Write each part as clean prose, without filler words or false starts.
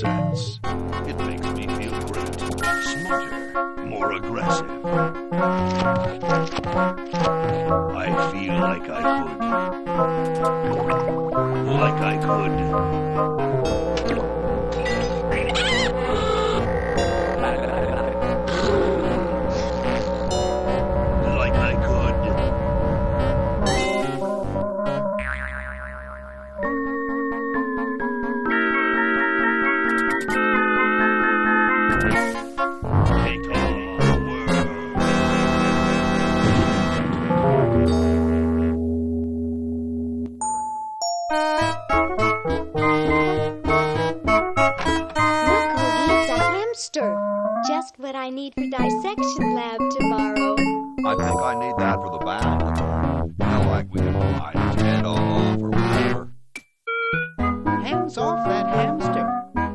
dance. It makes me feel great, smarter, more aggressive. I feel like I could. Just what I need for dissection lab tomorrow. I think I need that for the bound. Feel like we can fly his head off or whatever. Hands off that hamster.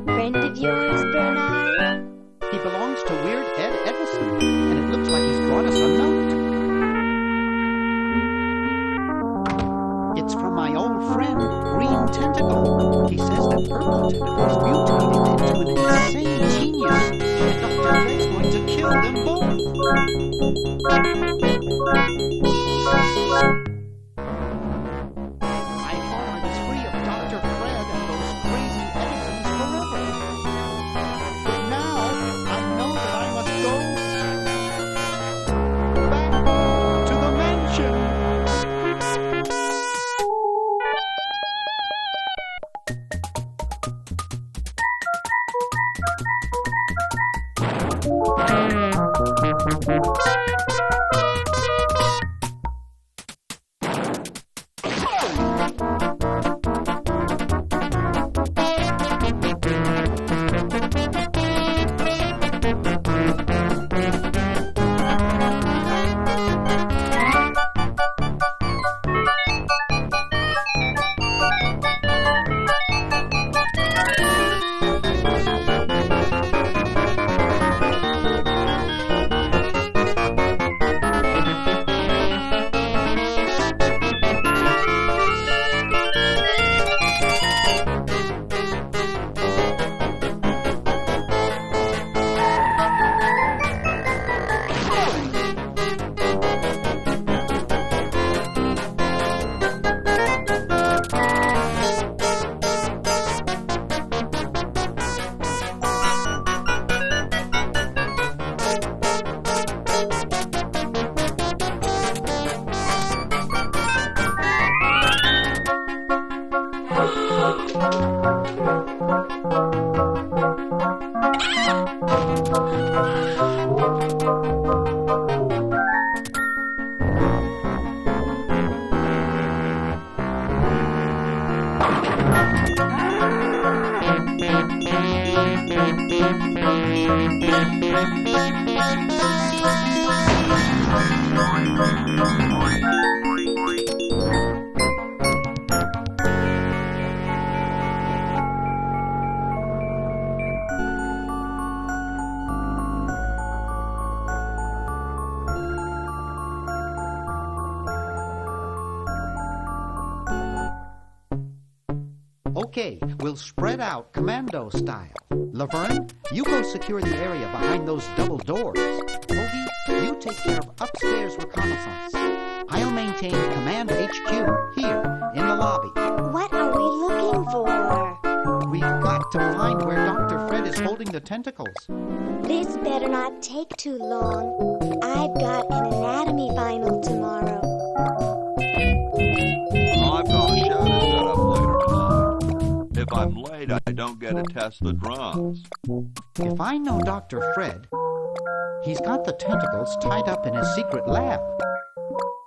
Friend of yours, Bernard? He belongs to Weird Ed Edison, and it looks like he's brought us a note. It's from my old friend, Green Tentacle. He says that purple tentacles mutated into an insane genius. Dr. Fred's going to kill them both. I thought I was free of Dr. Fred and those crazy Edisons forever. But now I know that I must go back to the mansion. Okay, we'll spread out commando style. Laverne, you go secure the area behind those double doors. Ogie, you take care of upstairs reconnaissance. I'll maintain Command HQ here in the lobby. What are we looking for? We've got to find where Dr. Fred is holding the tentacles. This better not take too long. I've got an anatomy final tomorrow. I've got a show to set up later tonight. If I'm late, I don't get to test the drums. If I know Dr. Fred, he's got the tentacles tied up in his secret lab.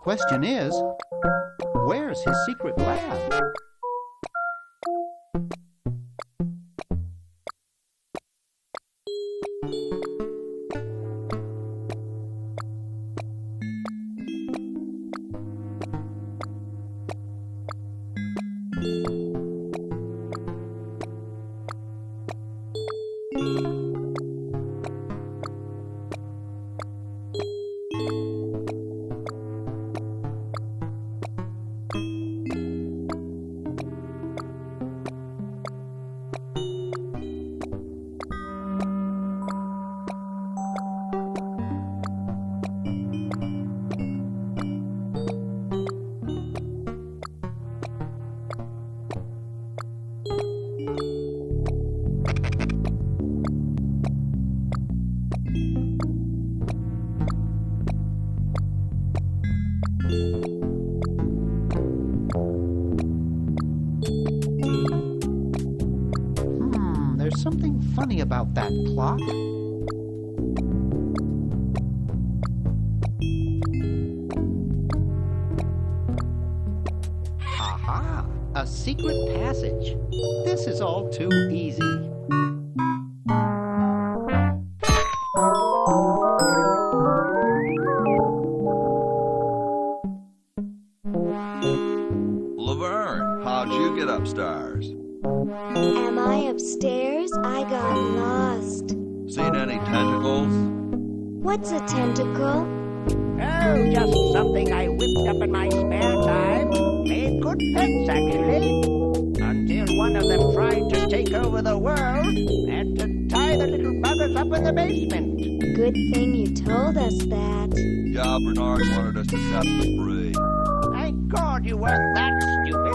Question is, where's his secret lab? There's something funny about that clock. Aha! A secret passage. This is all too easy. Laverne, how'd you get upstairs? Am I upstairs? I got lost. Seen any tentacles? What's a tentacle? Oh, just something I whipped up in my spare time. Made good pets, actually. Until one of them tried to take over the world. Had to tie the little buggers up in the basement. Good thing you told us that. Yeah, Bernard wanted us to set them free. Thank God you weren't that stupid.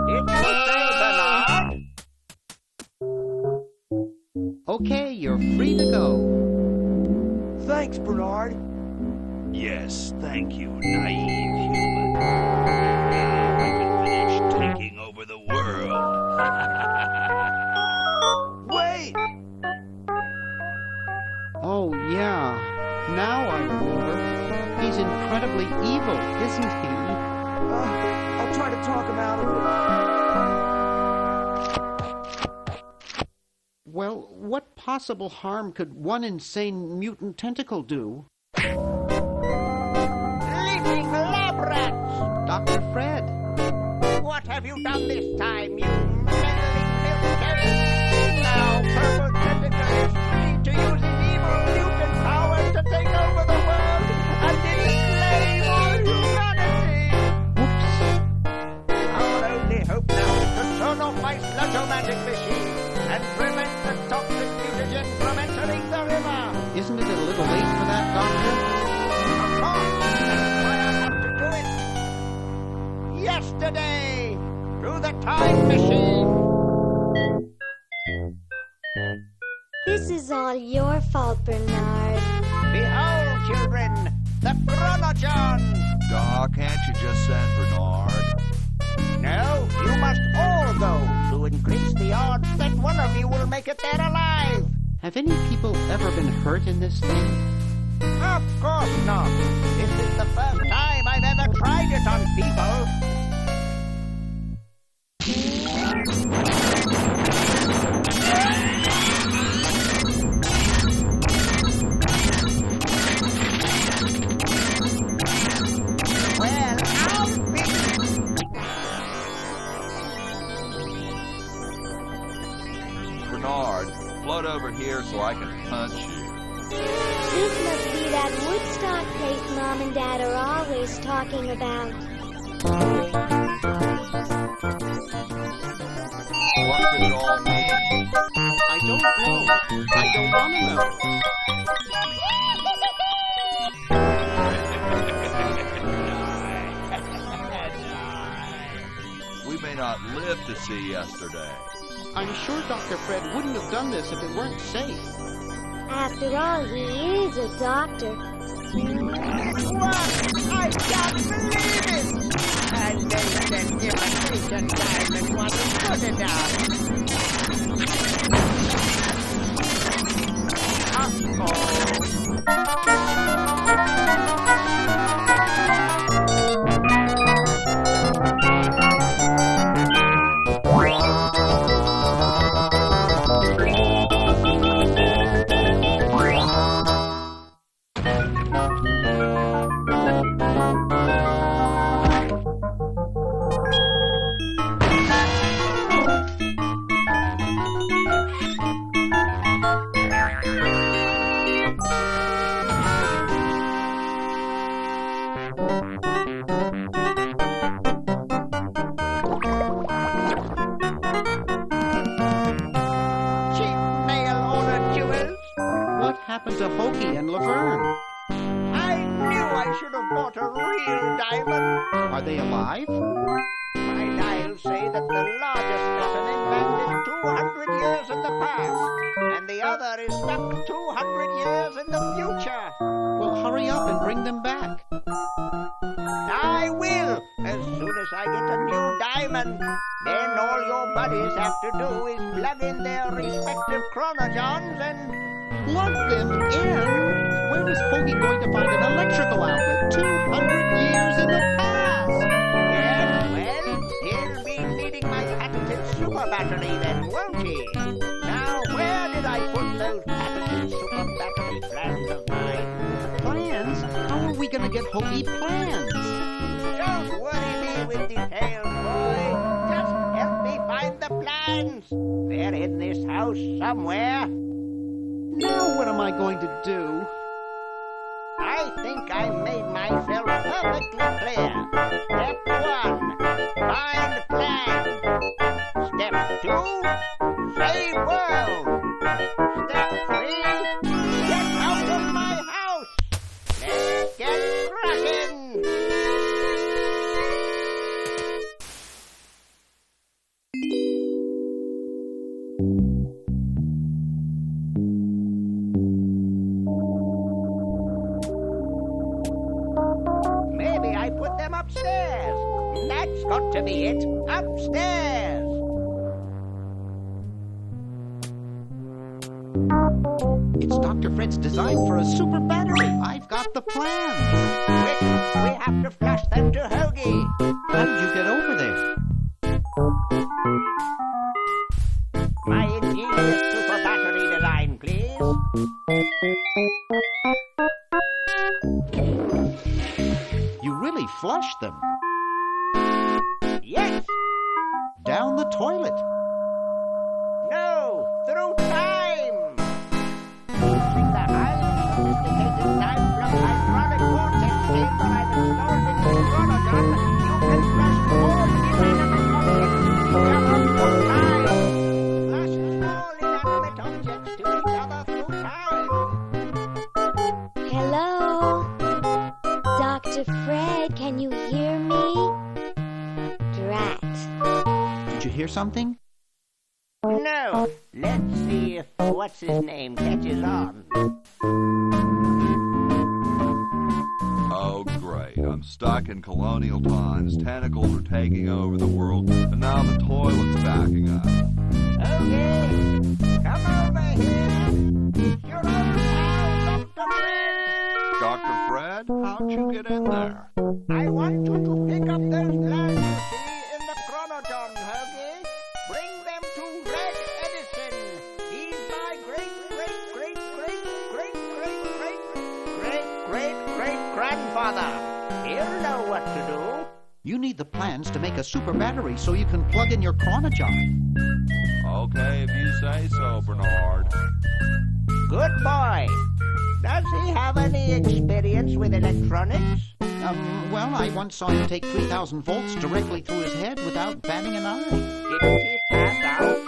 Did you say, Bernard? Okay, you're free to go. Thanks, Bernard. Yes, thank you, naive human. Now we can finish taking over the world. Wait! Oh, yeah. Now I remember. He's incredibly evil, isn't he? I'll try to talk him out of it. Well, what possible harm could one insane mutant tentacle do? Leaping lab rats! Dr. Fred. What have you done this time, you meddling milkhead? Now Purple Tentacle is free to use his evil mutant powers to take over the world and enslave all humanity! Whoops. I'll only hope now to turn off my sludge-o-magic machine and prevent the toxic mutagen from entering the river! Isn't it a little late for that, Doctor? Of course, that's why I have to do it! Yesterday! Through the time machine! This is all your fault, Bernard. Behold, children, the Chronogen! Doc, can't you just send Bernard? No, you must all go to increase the odds that one of you will make it there alive. Have any people ever been hurt in this thing? Of course not. This is the first time I've ever tried it on people. Well, I'll be... Bernard, float over here so I can punch you. This must be that Woodstock place Mom and Dad are always talking about. What could it all mean? I don't know. I don't want to know. We may not live to see yesterday. I'm sure Dr. Fred wouldn't have done this if it weren't safe. After all, he is a doctor. What? I can't believe it! And they said imitation diamond wasn't good enough. happened to Hoagie and Laverne? I knew I should have bought a real diamond. Are they alive? My dials say that the largest specimen landed 200 years in the past, and the other is stuck 200 years in the future. Well, hurry up and bring them back. I will, as soon as I get a new diamond. Then all your buddies everybody's have to do is plug in their respective chronojons and... Plug them in? Where is Foggy going to find an electrical outlet 200 years in the past? Yes, well, he'll be needing my patented super battery then, won't he? Now, where did I put those patented super battery plans of mine? Plans? How are we going to get Foggy plans? Don't worry me with details, boy. Just help me find the plans. They're in this house somewhere. Now what am I going to do? I think I made myself perfectly clear. Step 1, find plan. Step 2, save world. Step 3, get out of my house. Let's get cracking. Maybe I put them upstairs. That's got to be it. Upstairs. It's Dr. Fred's design for a super battery. I've got the plan. Quick, we have to flush them to Hoagie. How did you get over there? My ingenious super battery design, please. You really flushed them. Yes. Down the toilet. No. Through time. Using the highly sophisticated time from hydraulic vortex chamber I've installed in the chronogon, you can flush all inanimate objects together through time. Flush all inanimate objects to each other through time. Hello? Dr. Fred, can you hear me? Drat. Did you hear something? No. Let's see if what's his name catches on. Oh, great. I'm stuck in colonial times. Tentacles are taking over the world, and now the toilet's backing up. Okay. Come over here. Your old pal, Dr. Fred. Dr. Fred, how'd you get in there? I want you to pick up those plans you see in the chronoton, Hoagie. Bring them to Red Edison. He's my great grandfather. He'll know what to do. You need the plans to make a super battery so you can plug in your chronojon. Okay, if you say so, Bernard. Good boy. Does he have any experience with electronics? Well, I once saw him take 3,000 volts directly through his head without batting an eye. Didn't he pass out?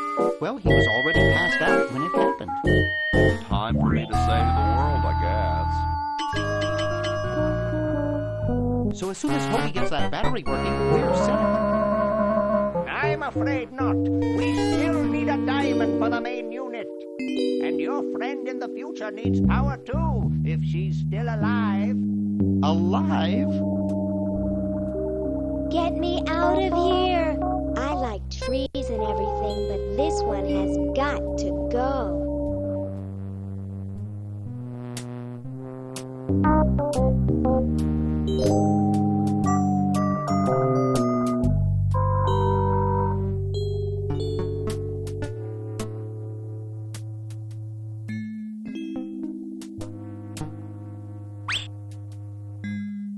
Well, he was already passed out when it happened. Time for me to save the world, I guess. So as soon as Hobie gets that battery working, we're set. I'm afraid not. We still need a diamond for the main unit. And your friend in the future needs power too, if she's still alive. Alive? Get me out of here. I like trees and everything, but this one has got to go.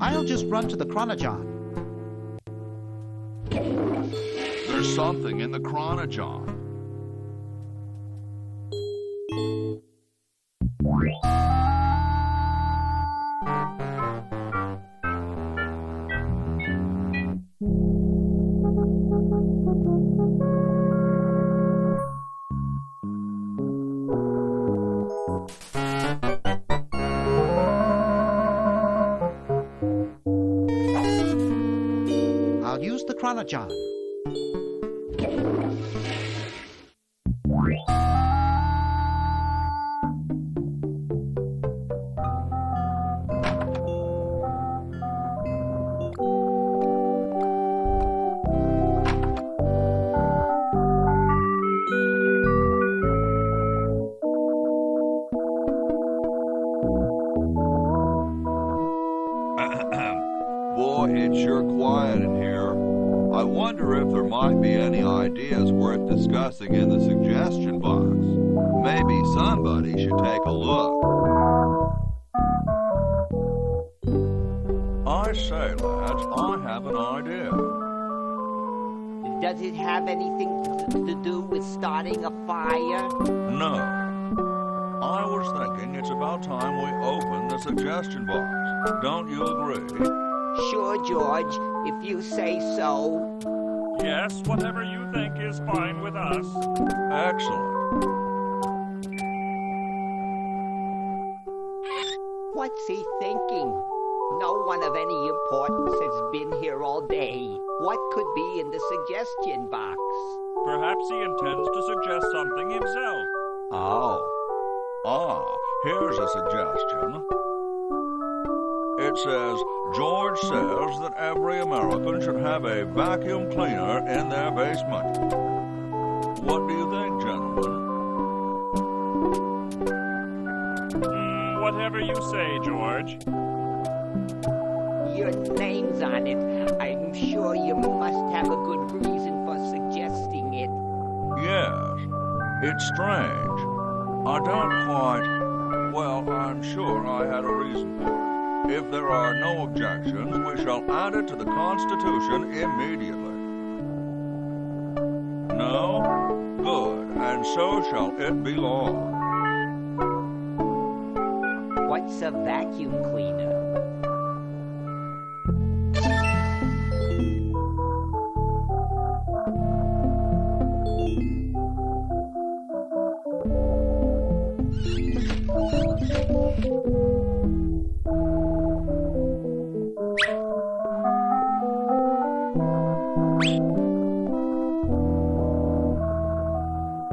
I'll just run to the chronojon. There's something in the chronojon. I'll use the chronojon. it's sure quiet in here. I wonder if there might be any ideas worth discussing in the suggestion box. Maybe somebody should take a look. I say, lads, I have an idea. Does it have anything to do with starting a fire? No. I was thinking it's about time we open the suggestion box. Don't you agree? Sure, George, if you say so. Yes, whatever you think is fine with us. Excellent. What's he thinking? No one of any importance has been here all day. What could be in the suggestion box? Perhaps he intends to suggest something himself. Oh. Here's a suggestion. It says, George says that every American should have a vacuum cleaner in their basement. What do you think, gentlemen? Whatever you say, George. Your name's on it. I'm sure you must have a good reason for suggesting it. Yes. It's strange. I don't quite... Well, I'm sure I had a reason for it. If there are no objections, we shall add it to the Constitution immediately. No? Good. And so shall it be law. What's a vacuum cleaner?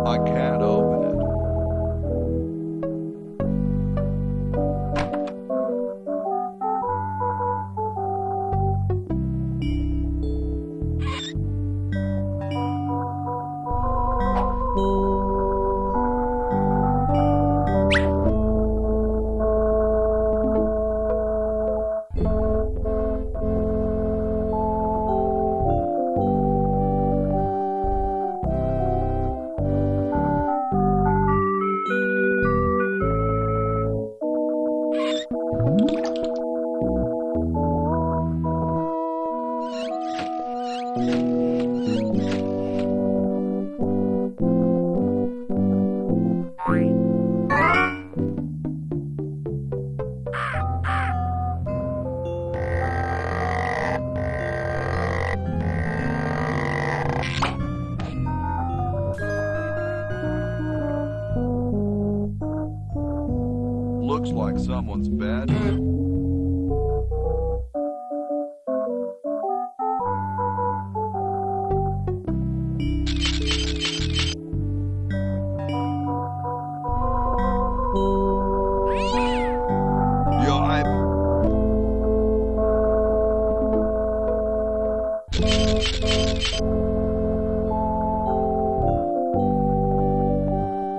I can't open it. Looks like someone's bed.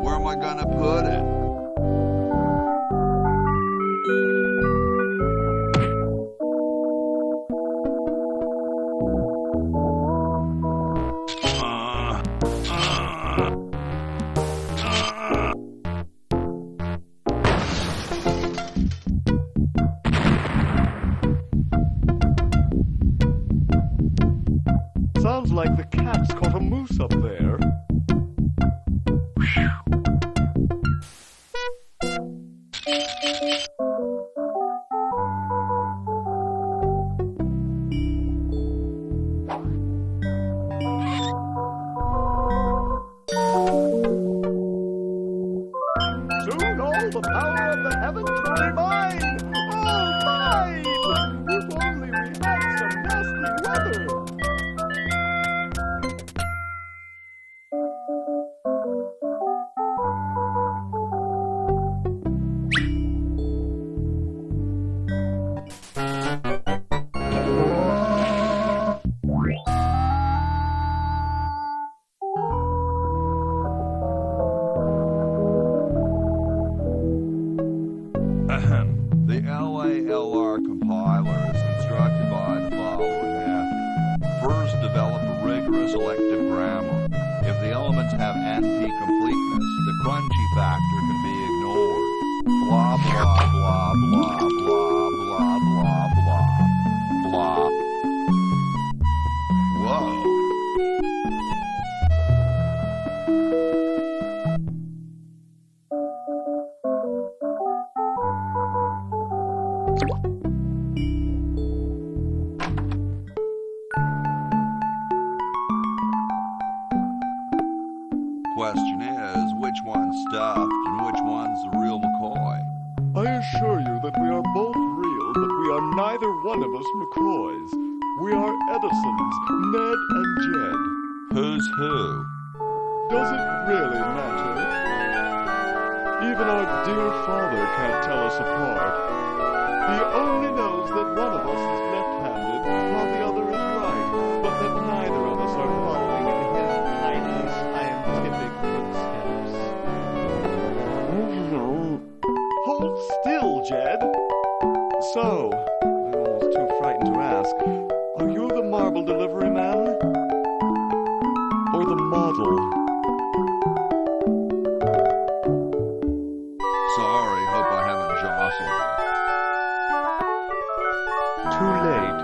Where am I gonna put it? Sounds like the cat's caught a moose up there. Soon all the power of the heavens will be mine! All mine! If only we had some nasty weather! The LALR compiler is constructed by the following. selective grammar. If the elements have NP-completeness, the crunchy factor can be ignored. Blah, blah, blah, blah, blah, blah, blah, blah, blah. Whoa. Question is, which one's stuffed and which one's the real McCoy? I assure you that we are both real, but we are neither one of us McCoys. We are Edisons, Ned and Jed. Who's who? Does it really matter? Even our dear father can't tell us apart. He only knows that one of us is left-handed while the other is right, but that neither of us are following in his highly scientific footsteps. Hold still, Jed. So, I'm almost too frightened to ask, are you the marble delivery man? Or the model? Sorry, hope I haven't jostled you. Too late.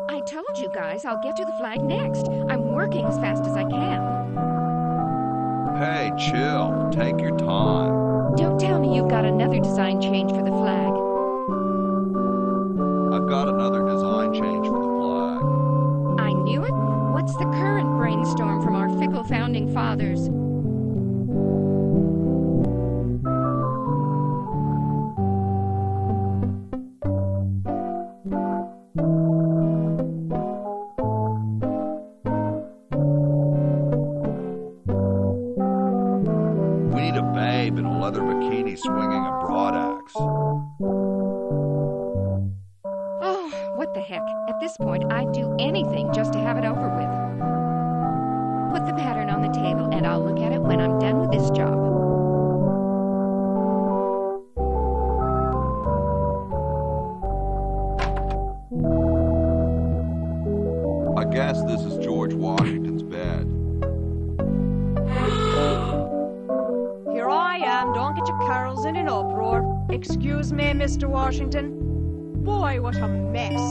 I told you guys I'll get to the flag next. I'm working as fast as I can. Hey, chill. Take your time. Don't tell me you've got another design change for the flag. I've got another design change for the flag. I knew it. What's the current brainstorm from our fickle founding fathers? We need a babe in a leather bikini swinging a broad axe. Oh, what the heck. At this point, I'd do anything just to have it over with. Put the pattern on the table and I'll look at it when I'm done with this job. I guess this is George Washington's bed. Here I am, don't get your carols in an uproar. Excuse me, Mr. Washington. Boy, what a mess.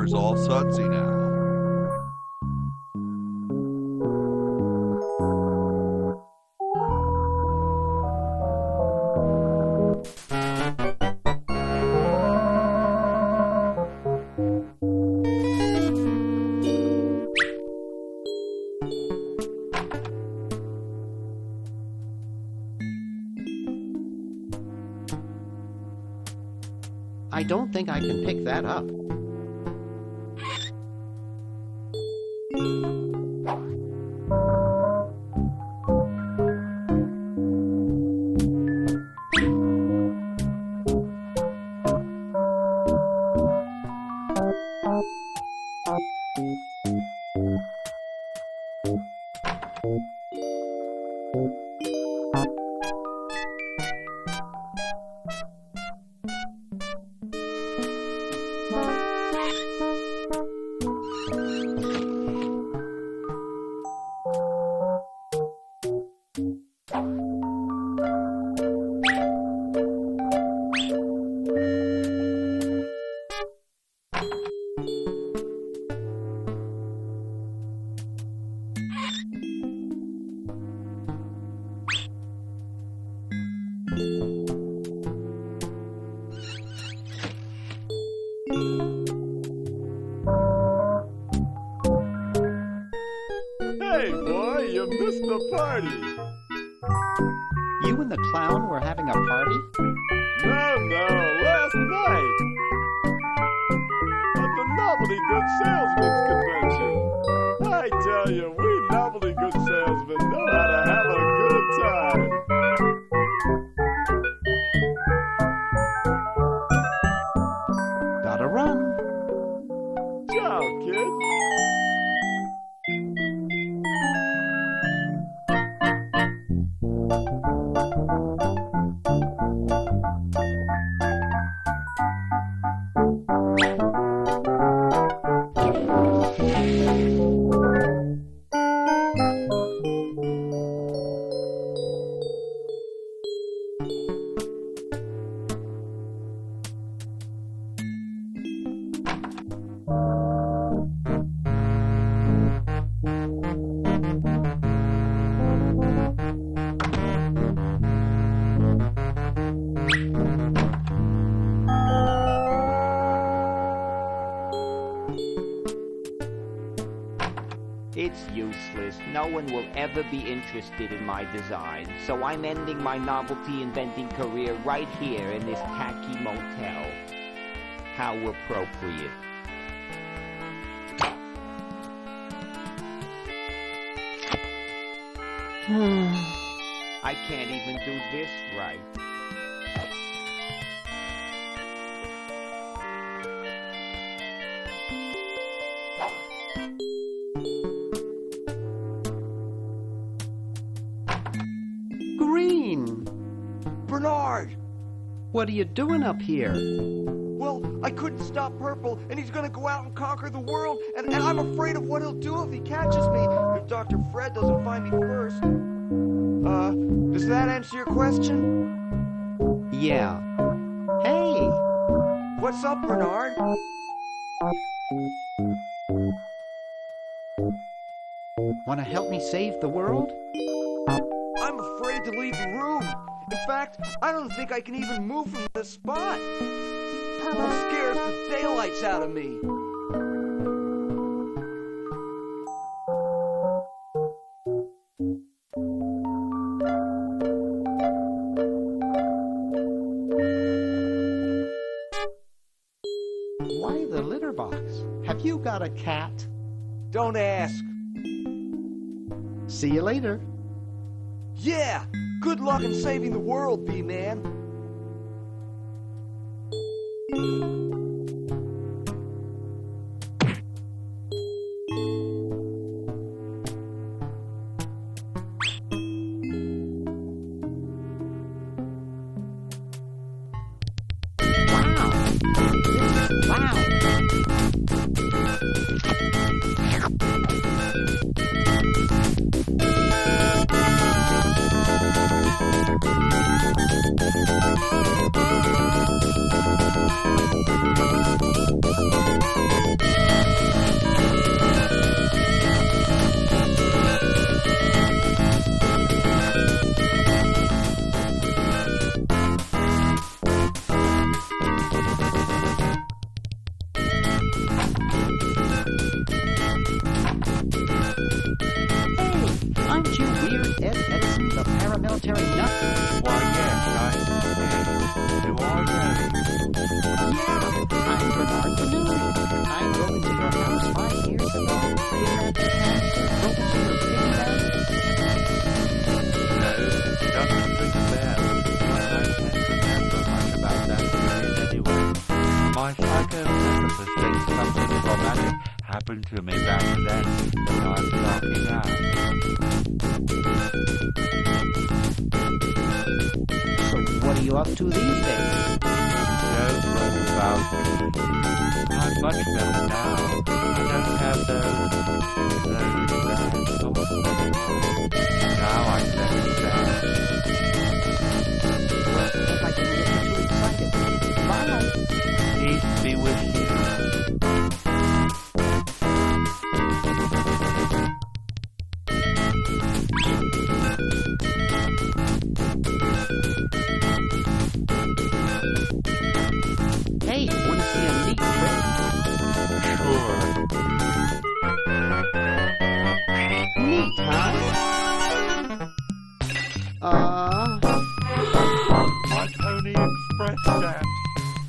hair's all sudsy now. I don't think I can pick that up. Hey, boy, you missed the party. You and the clown were having a party? No, last night. At the Novelty Good Salesman's Convention. I tell you, we novelty good salesmen know how to have a good time. Gotta run. Ciao, kid. It's useless. No one will ever be interested in my design, so I'm ending my novelty inventing career right here in this tacky motel. How appropriate. I can't even do this right. Green! Bernard! What are you doing up here? Well, I couldn't stop Purple, and he's gonna go out and conquer the world, and I'm afraid of what he'll do if he catches me, if Dr. Fred doesn't find me first. Does that answer your question? Yeah. Hey! What's up, Bernard? Want to help me save the world? I'm afraid to leave the room. In fact, I don't think I can even move from this spot. Purple scares the daylights out of me. Why the litter box? Have you got a cat? Don't ask. See you later. Yeah! Good luck in saving the world, B-Man. solitary nut? Why, yes, you are ready. Yeah, I'm Bernard the Newly. I broke into your house 5 years ago. Kidnapped your hamster, broke into your piggy bank. No, doesn't ring a bell. But I can't remember much about that period anyway. My psychotherapist thinks something traumatic happened to me back then that I'm blocking out. So what are you up to these days? Don't worry about me. I'm much better now. I don't have those bad thoughts. Now I let it down. Well, if I didn't get you too excited. Bye. Peace be with you. Hey, want to see a neat trick? Sure. Neat, huh? My Pony Express stamps.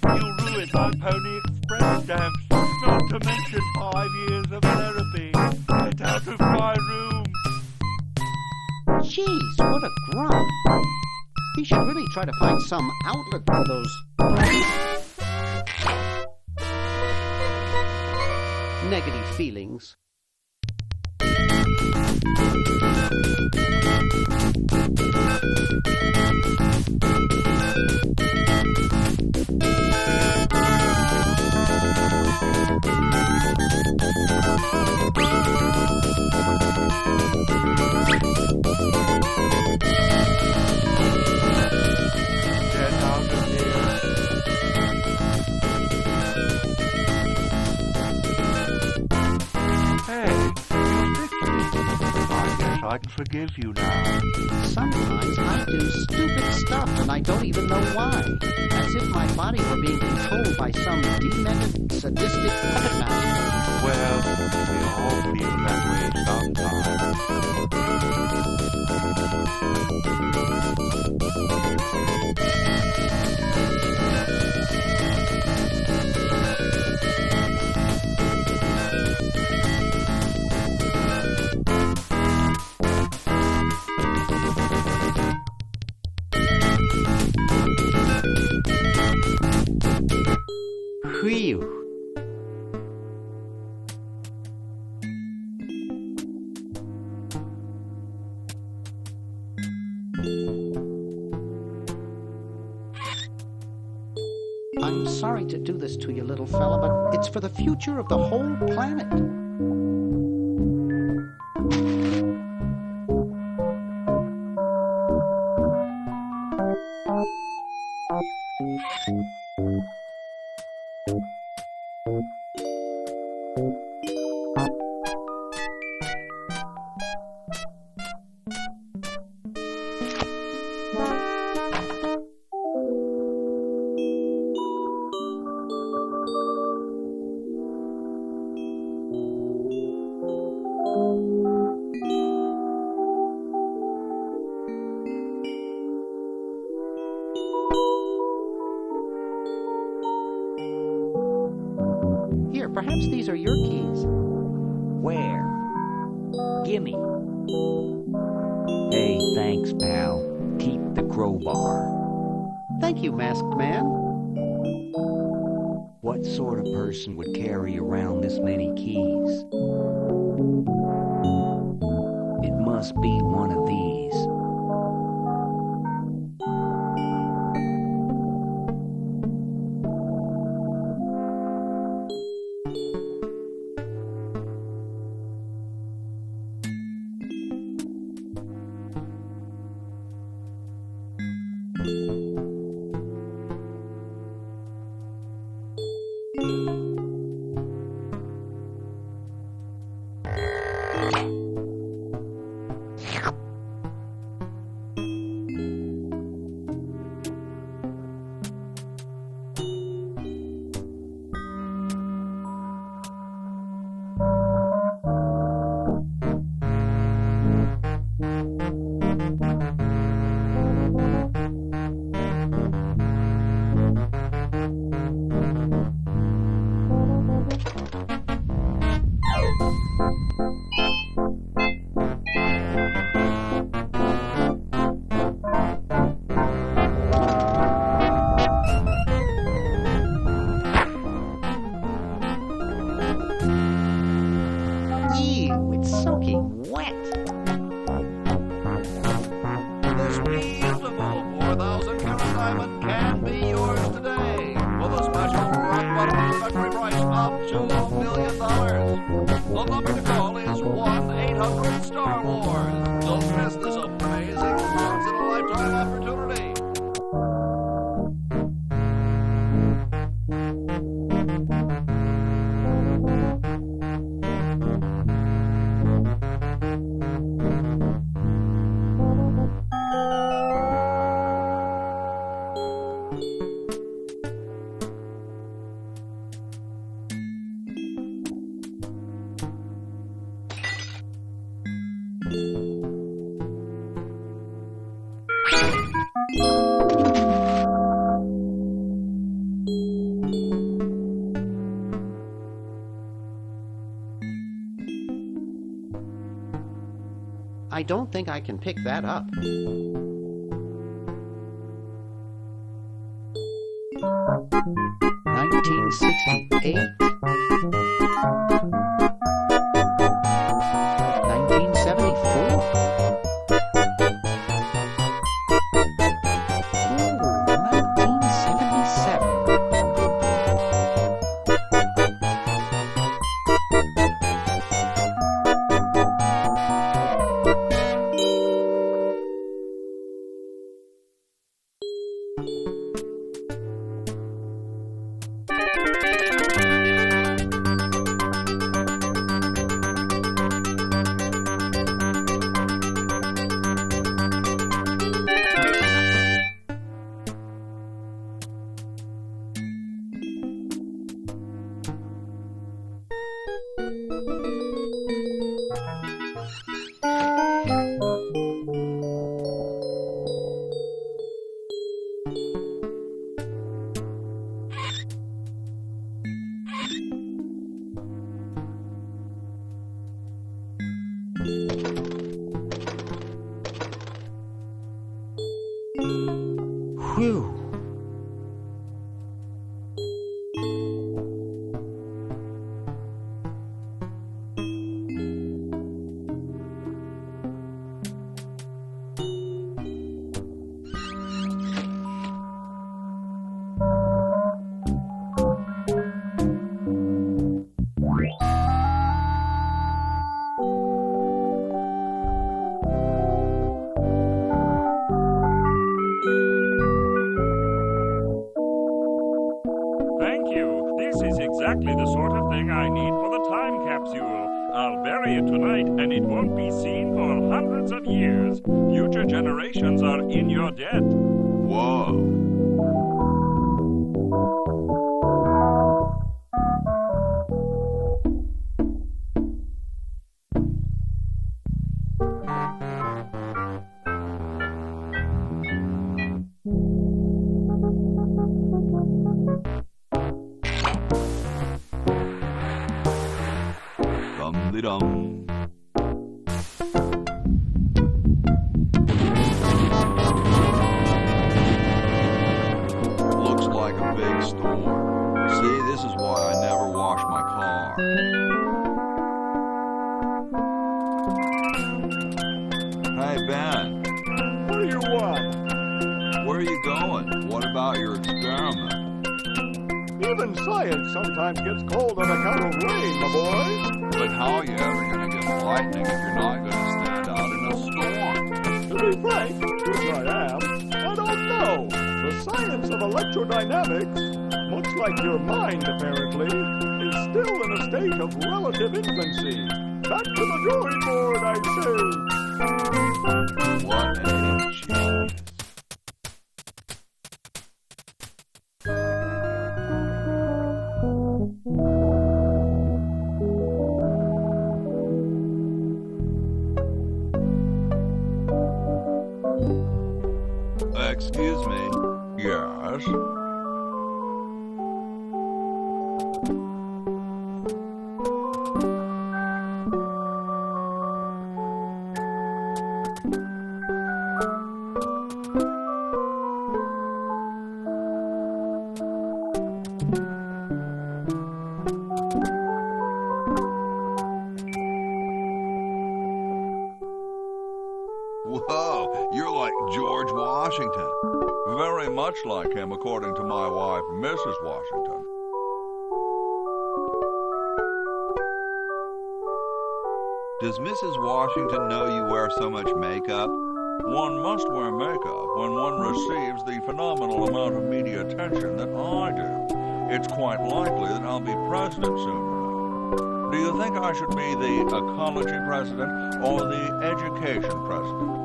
You ruined my Pony Express stamps. Not to mention 5 years of therapy. Get out of my room. Jeez, what a grunt. He should really try to find some outlet for those negative feelings. Get out of here. Hey, you fixed it. I guess I can forgive you now. Sometimes I do stupid stuff and I don't even know why. As if my body were being controlled by some demented, sadistic puppet master. Well, we all feel that way sometimes. Phew. I'm sorry to do this to you, little fella, but it's for the future of the whole planet. Here, perhaps these are your keys. Where? Gimme. Hey, thanks, pal. Keep the crowbar. Thank you, masked man. What sort of person would carry around this many keys? It must be one of these. Ew, it's soaking wet. This beautiful 4,000-carat diamond can be yours today with a special rock-bottom introductory price of $2 million. The number to call is 1-800-STAR-WARS. Don't miss this amazing once-in-a-lifetime opportunity. I don't think I can pick that up. $1968. $1974. Whew. Thank you. This is exactly the sort of thing I need for the time capsule. I'll bury it tonight, and it won't be seen for hundreds of years. Future generations are in your debt. Whoa. Dum-de-dum. Looks like a big storm. See, this is why I never wash my car. Hey, Ben. What do you want? Where are you going? What about your experiment? Even science sometimes gets cold on account of rain, my boy. But how are you ever going to get lightning if you're not going to stand out in a storm? To be frank, which I am, I don't know. The science of electrodynamics, much like your mind apparently, is still in a state of relative infancy. Back to the drawing board, I say. What a genius. Excuse me. Yes? Whoa, you're like George Washington. Very much like him, according to my wife, Mrs. Washington. Does Mrs. Washington know you wear so much makeup? One must wear makeup when one receives the phenomenal amount of media attention that I do. It's quite likely that I'll be president soon. Do you think I should be the ecology president or the education president?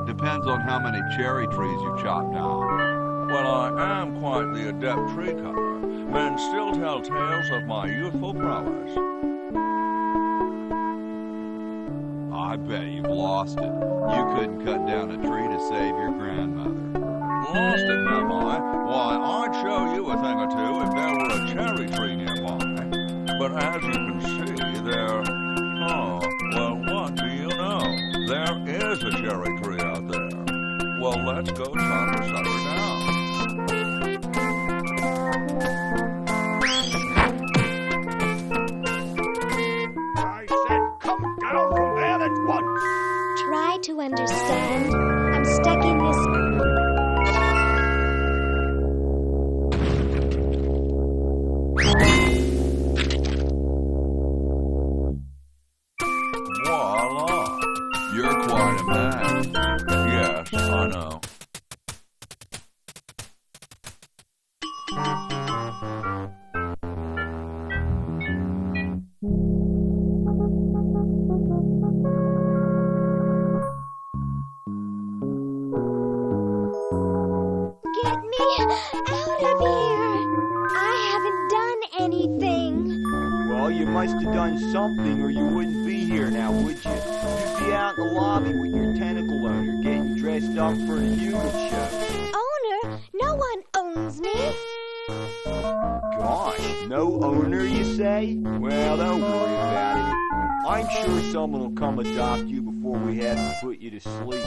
Depends on how many cherry trees you chop down. Well, I am quite the adept tree cutter. Men still tell tales of my youthful prowess. I bet you've lost it. You couldn't cut down a tree to save your grandmother. Lost it, am I? Why, I'd show you a thing or two if there were a cherry tree nearby. But as you can see, there... Oh, well, what do you know? There is a cherry tree out there. Well, let's go chop the sucker down. I said come down from there at once. Try to understand. I'm stuck in this. Voila! You're quite a man. Yes, I know. Get me out of here! I haven't done anything. Well, you must have done something or you wouldn't be here now, would you? You'd be out in the lobby with your tentacle owner getting dressed up for the human show. Owner? No one owns me. Gosh, no owner, you say? Well, don't worry about it. I'm sure someone will come adopt you before we have to put you to sleep.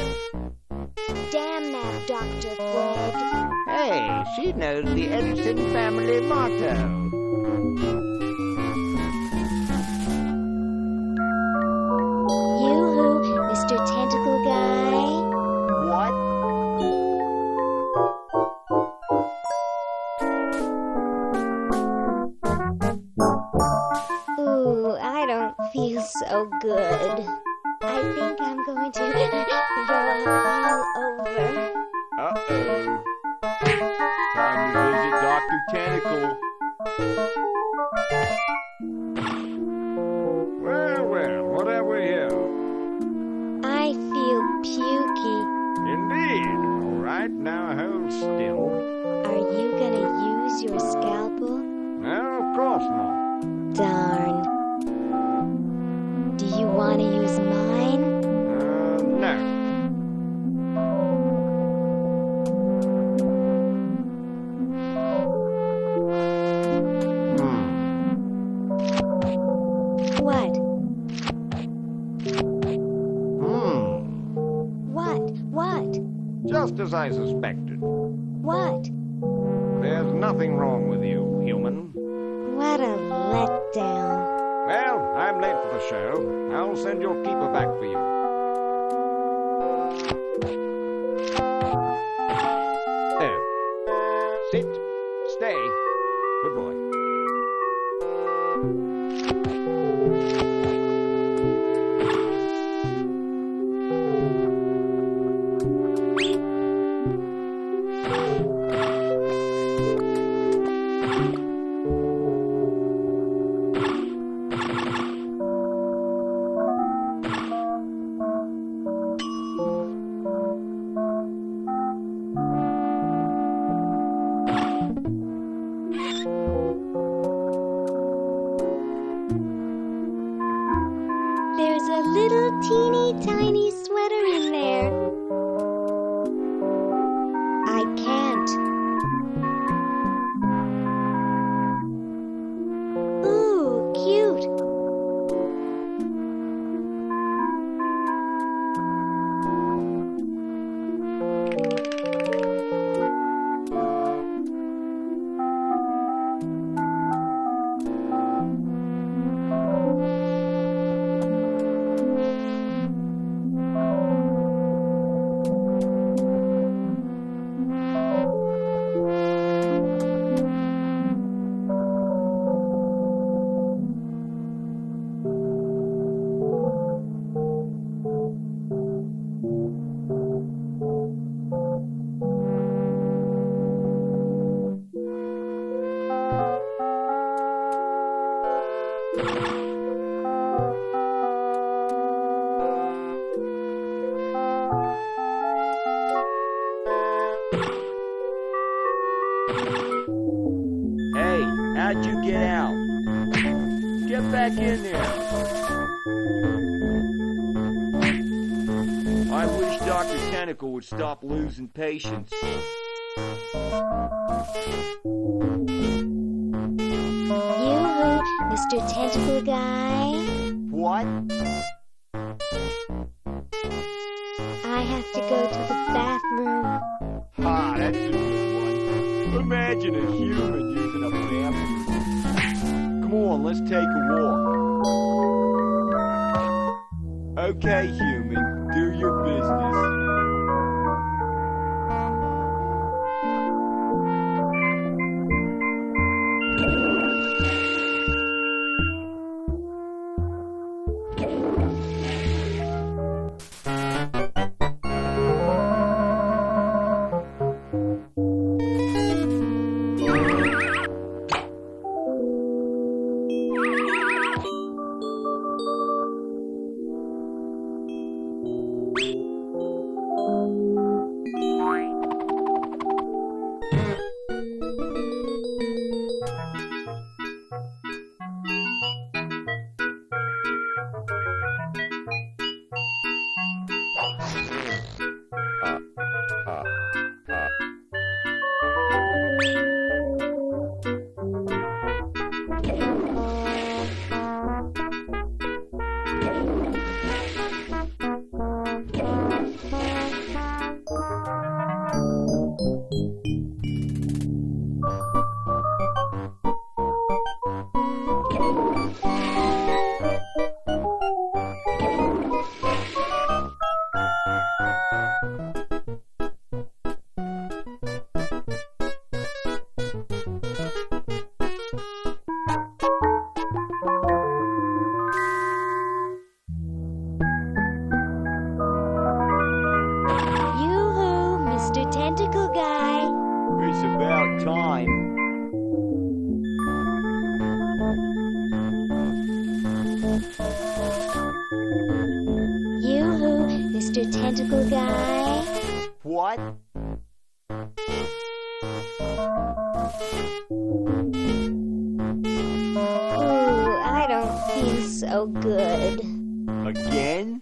Damn that Dr. Fred. Hey, she knows the Edison family motto. Yoo-hoo, Mr. Tentacle Guy. What? Ooh, I don't feel so good. I think I'm going to throw up all over. Uh-oh. Time to visit Dr. Tentacle. Well, what have we here? I feel pukey. Indeed. All right, now hold still. Are you gonna use your scalpel? No, of course not. Darn. Do you want to use mine? No. What? What? Just as I suspected. What? There's nothing wrong with you, human. What a letdown. Well, I'm late for the show. I'll send your keeper back for you. Oh. Sit. Stay. Good boy. Hey, how'd you get out? Get back in there. I wish Dr. Tentacle would stop losing patience. Yoo-hoo, Mr. Tentacle Guy. What? I have to go to the bathroom. Ah, that's a good one. Imagine a human using a bathroom. Come on, let's take a walk. Okay, human, do your business. Tentacle Guy? What? Ooh, I don't feel so good. Again?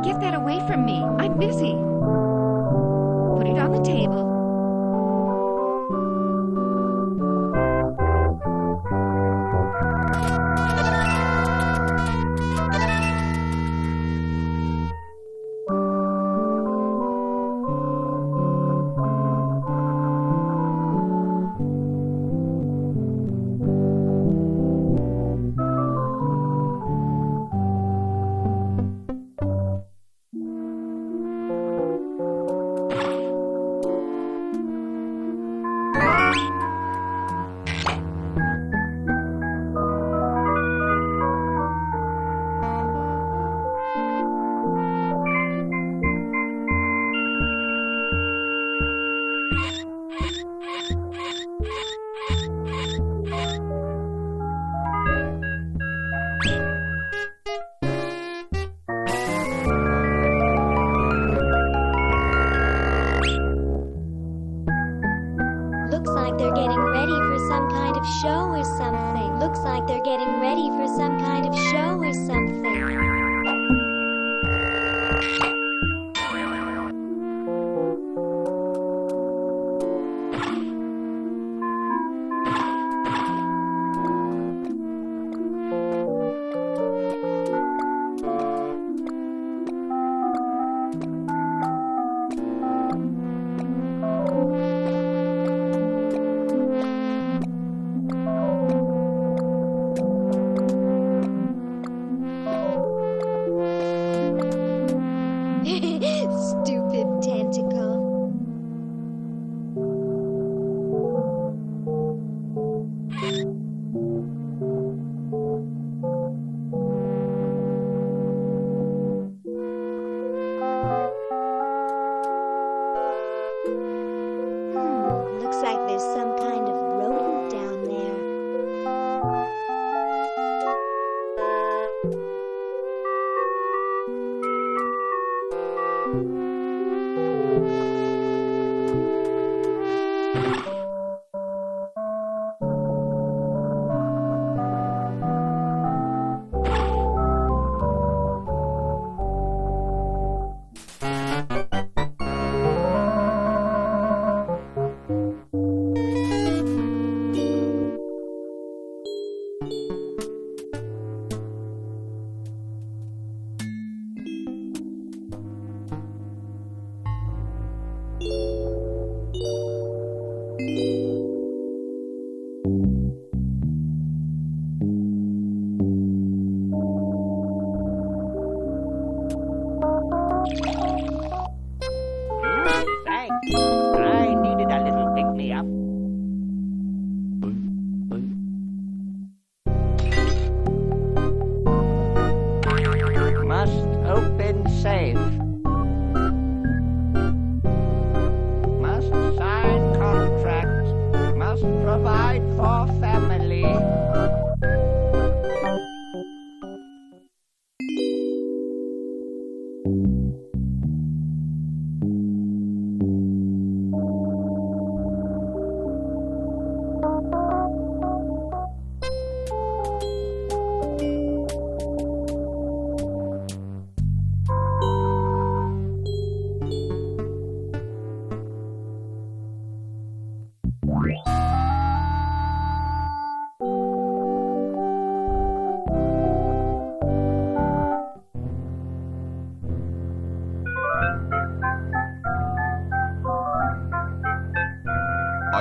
Get that away from me. I'm busy. Put it on the table. Looks like they're getting ready for some kind of show or something. Looks like they're getting ready for some kind of show or something.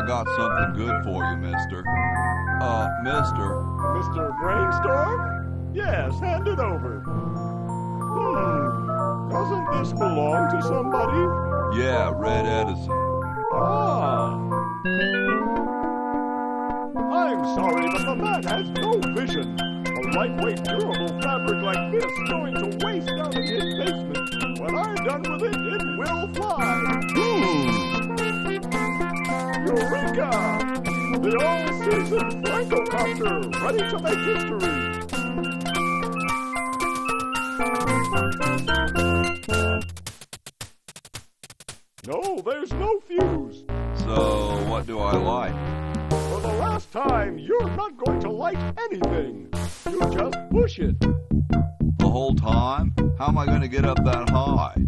got something good for you, mister. Mister. Mr. Brainstorm? Yes, hand it over. Doesn't this belong to somebody? Yeah, Red Edison. Ah. I'm sorry, but the man has no vision. A lightweight, durable fabric like this going to waste down in his basement. When I'm done with it, it will fly. Eureka! The all-season Francocopter, ready to make history. No, there's no fuse. So, what do I like? For the last time, you're not going to like anything. You just push it. The whole time? How am I going to get up that high?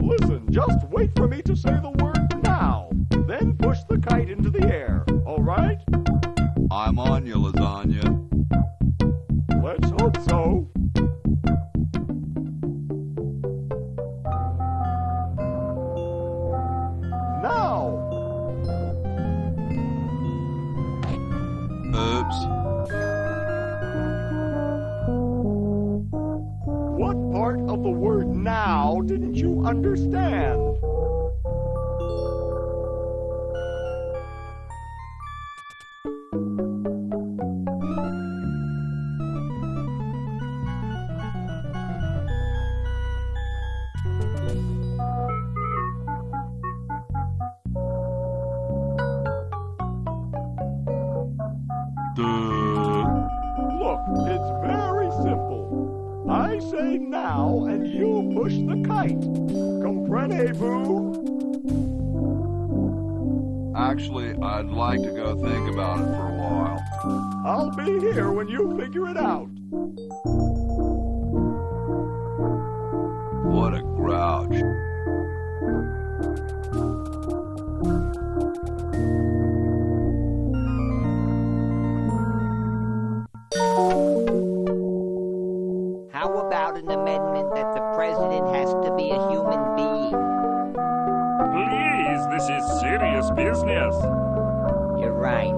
Listen, just wait for me to say the word now. Then push the kite into the air, all right? I'm on you, lasagna. Let's hope so. Now! Oops. What part of the word now didn't you understand? Look, it's very simple. I say now, and you push the kite. Comprenez-vous? Actually, I'd like to go think about it for a while. I'll be here when you figure it out. What a grouch. How about an amendment that the president has to be a human being? Please, this is serious business. You're right.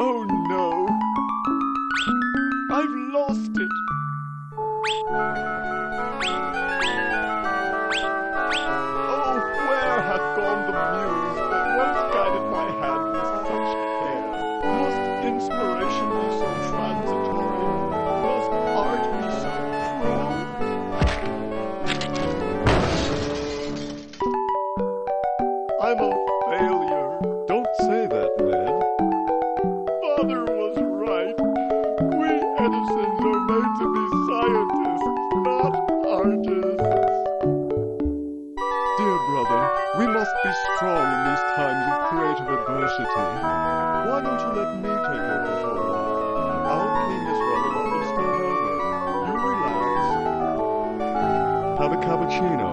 Oh no! I've lost it! Oh, where hath gone the muse that once guided my hand with such care? Must inspiration be so transitory? Must art be so cruel? I'm a failure. Don't say that, Red. Father was right. We Edisons are made to be scientists, not artists. Dear brother, we must be strong in these times of creative adversity. Why don't you let me take over for a while? I'll clean this rubber up and start over. You relax. Have a cappuccino.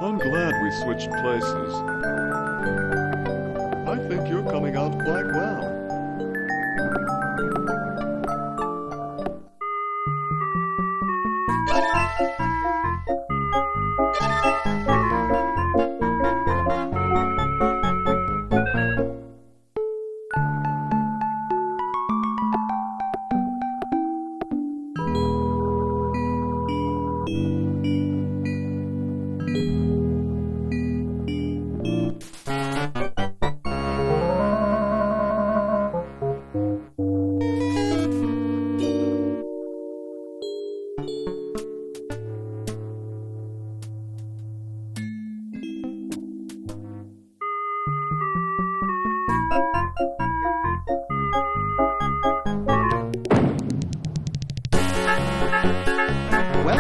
I'm glad we switched places. I think you're coming out quite well. Well,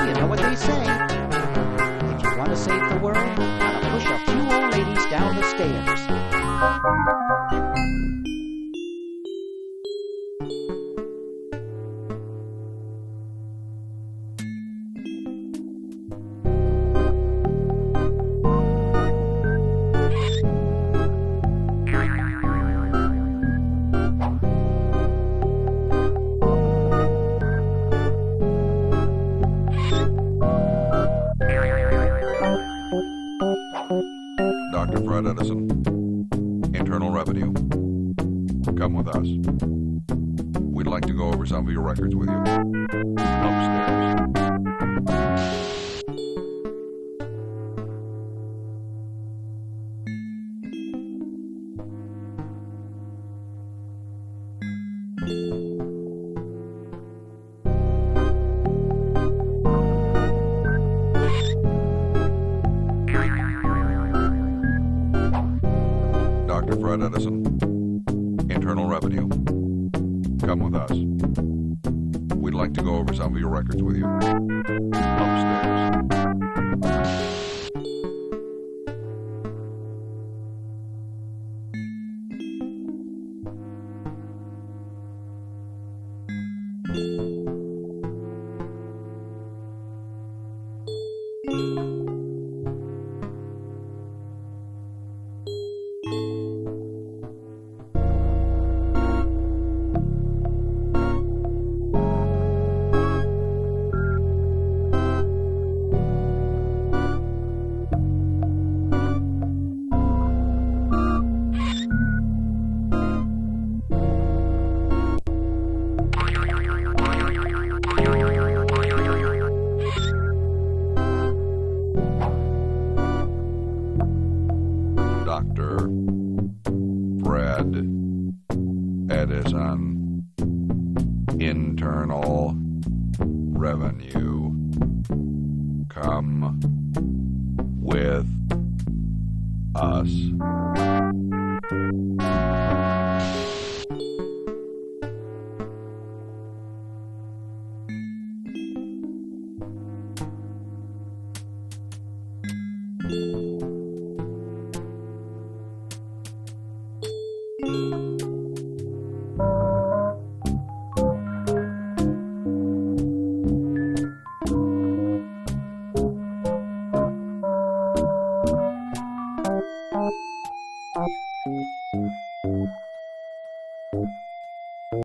you know what they say. If you want to save the world, gotta push a few old ladies down the stairs. Dr. Fred Edison, Internal Revenue. Come with us. We'd like to go over some of your records with you. Upstairs. Dr. Fred Edison, Internal Revenue. Come with us. We'd like to go over some of your records with you. Upstairs. Dr. Fred Edison, Internal Revenue. Come with us.